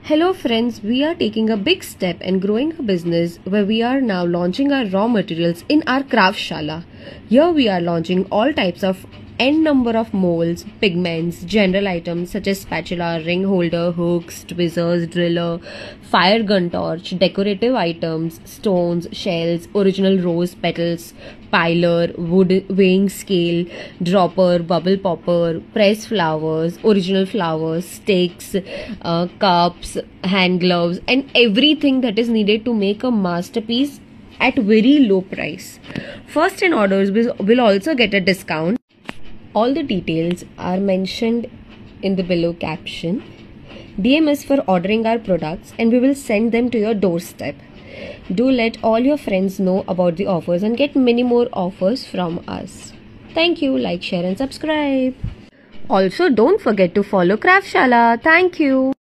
Hello friends, we are taking a big step in growing a business where we are now launching our raw materials in our craft shala. Here we are launching all types of n number of molds, pigments, general items such as spatula, ring holder, hooks, tweezers, driller, fire gun torch, decorative items, stones, shells, original rose petals, piler, wood weighing scale, dropper, bubble popper, pressed flowers, original flowers, sticks, cups, hand gloves, and everything that is needed to make a masterpiece at very low price. First in orders will also get a discount. All the details are mentioned in the below caption. DM us for ordering our products and we will send them to your doorstep. Do let all your friends know about the offers and get many more offers from us. Thank you. Like, share and subscribe. Also, don't forget to follow Craft Shala. Thank you.